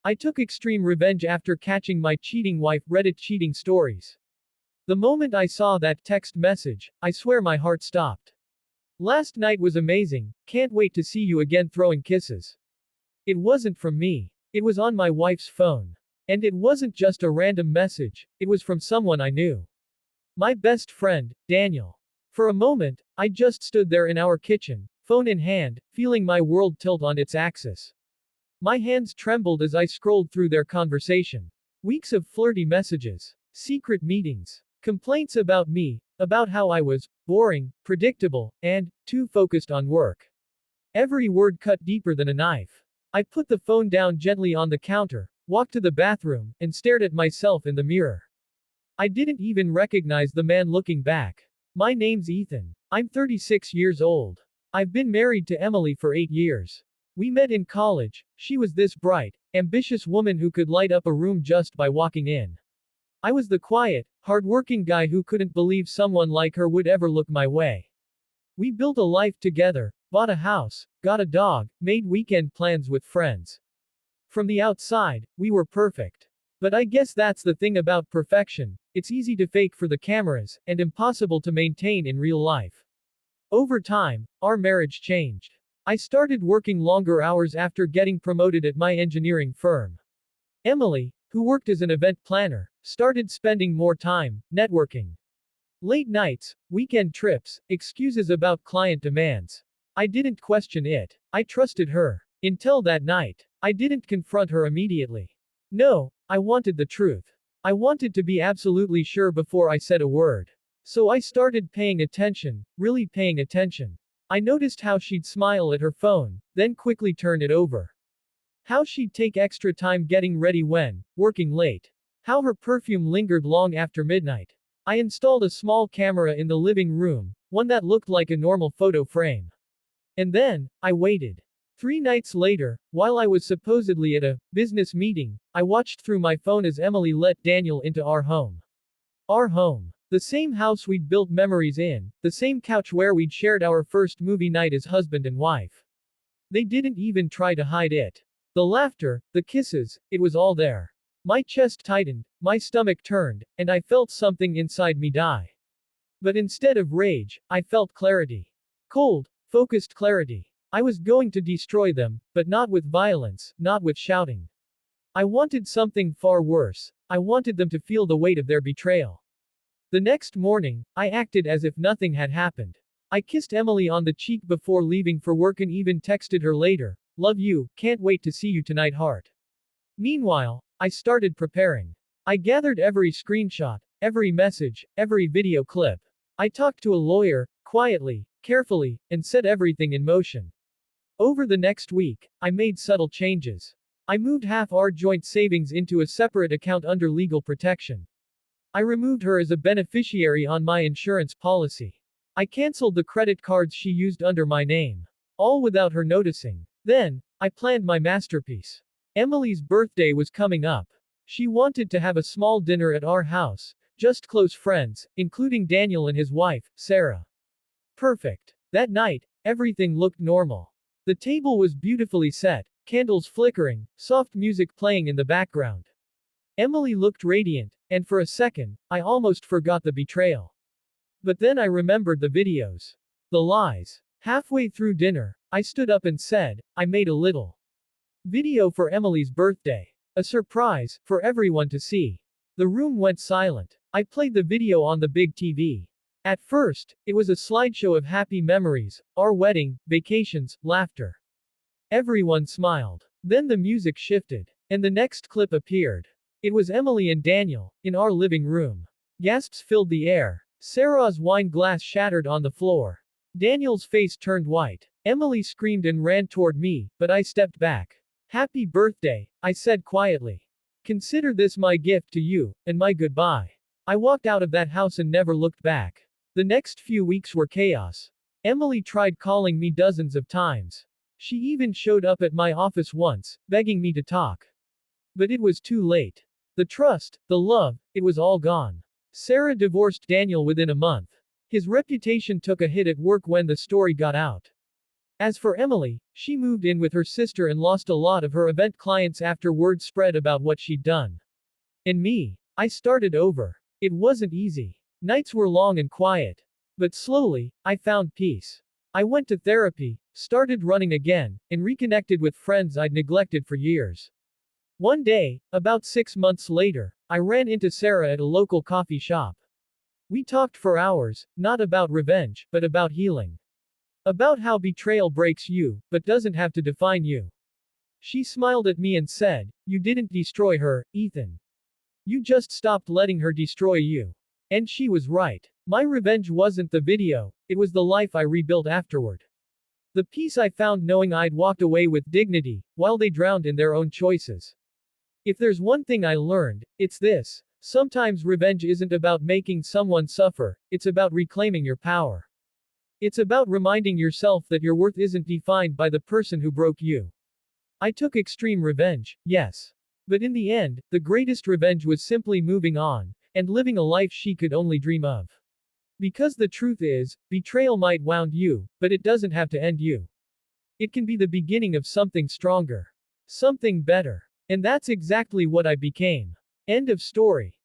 I took extreme revenge after catching my cheating wife Reddit cheating stories. The moment I saw that text message, I swear my heart stopped. Last night was amazing, can't wait to see you again throwing kisses. It wasn't from me. It was on my wife's phone. And it wasn't just a random message, it was from someone I knew. My best friend, Daniel. For a moment, I just stood there in our kitchen, phone in hand, feeling my world tilt on its axis. My hands trembled as I scrolled through their conversation. Weeks of flirty messages, secret meetings, complaints about me, about how I was boring, predictable, and too focused on work. Every word cut deeper than a knife. I put the phone down gently on the counter, walked to the bathroom, and stared at myself in the mirror. I didn't even recognize the man looking back. My name's Ethan. I'm 36 years old. I've been married to Emily for 8 years. We met in college. She was this bright, ambitious woman who could light up a room just by walking in. I was the quiet, hardworking guy who couldn't believe someone like her would ever look my way. We built a life together, bought a house, got a dog, made weekend plans with friends. From the outside, we were perfect. But I guess that's the thing about perfection, it's easy to fake for the cameras, and impossible to maintain in real life. Over time, our marriage changed. I started working longer hours after getting promoted at my engineering firm. Emily, who worked as an event planner, started spending more time networking. Late nights, weekend trips, excuses about client demands. I didn't question it. I trusted her. Until that night. I didn't confront her immediately. No, I wanted the truth. I wanted to be absolutely sure before I said a word. So I started paying attention, really paying attention. I noticed how she'd smile at her phone, then quickly turn it over. How she'd take extra time getting ready when working late. How her perfume lingered long after midnight. I installed a small camera in the living room, one that looked like a normal photo frame. And then, I waited. 3 nights later, while I was supposedly at a business meeting, I watched through my phone as Emily let Daniel into our home. Our home. The same house we'd built memories in, the same couch where we'd shared our first movie night as husband and wife. They didn't even try to hide it. The laughter, the kisses, it was all there. My chest tightened, my stomach turned, and I felt something inside me die. But instead of rage, I felt clarity. Cold, focused clarity. I was going to destroy them, but not with violence, not with shouting. I wanted something far worse. I wanted them to feel the weight of their betrayal. The next morning, I acted as if nothing had happened. I kissed Emily on the cheek before leaving for work and even texted her later, "Love you, can't wait to see you tonight, heart." Meanwhile, I started preparing. I gathered every screenshot, every message, every video clip. I talked to a lawyer, quietly, carefully, and set everything in motion. Over the next week, I made subtle changes. I moved half our joint savings into a separate account under legal protection. I removed her as a beneficiary on my insurance policy. I canceled the credit cards she used under my name. All without her noticing. Then, I planned my masterpiece. Emily's birthday was coming up. She wanted to have a small dinner at our house, just close friends, including Daniel and his wife, Sarah. Perfect. That night, everything looked normal. The table was beautifully set, candles flickering, soft music playing in the background. Emily looked radiant, and for a second, I almost forgot the betrayal. But then I remembered the videos. The lies. Halfway through dinner, I stood up and said, I made a little video for Emily's birthday. A surprise, for everyone to see. The room went silent. I played the video on the big TV. At first, it was a slideshow of happy memories, our wedding, vacations, laughter. Everyone smiled. Then the music shifted. And the next clip appeared. It was Emily and Daniel, in our living room. Gasps filled the air. Sarah's wine glass shattered on the floor. Daniel's face turned white. Emily screamed and ran toward me, but I stepped back. Happy birthday, I said quietly. Consider this my gift to you, and my goodbye. I walked out of that house and never looked back. The next few weeks were chaos. Emily tried calling me dozens of times. She even showed up at my office once, begging me to talk. But it was too late. The trust, the love, it was all gone. Sarah divorced Daniel within a month. His reputation took a hit at work when the story got out. As for Emily, she moved in with her sister and lost a lot of her event clients after word spread about what she'd done. And me, I started over. It wasn't easy. Nights were long and quiet. But slowly, I found peace. I went to therapy, started running again, and reconnected with friends I'd neglected for years. One day, about 6 months later, I ran into Sarah at a local coffee shop. We talked for hours, not about revenge, but about healing. About how betrayal breaks you, but doesn't have to define you. She smiled at me and said, "You didn't destroy her, Ethan. You just stopped letting her destroy you." And she was right. My revenge wasn't the video, it was the life I rebuilt afterward. The peace I found knowing I'd walked away with dignity, while they drowned in their own choices. If there's one thing I learned, it's this: sometimes revenge isn't about making someone suffer, it's about reclaiming your power. It's about reminding yourself that your worth isn't defined by the person who broke you. I took extreme revenge, yes. But in the end, the greatest revenge was simply moving on, and living a life she could only dream of. Because the truth is, betrayal might wound you, but it doesn't have to end you. It can be the beginning of something stronger. Something better. And that's exactly what I became. End of story.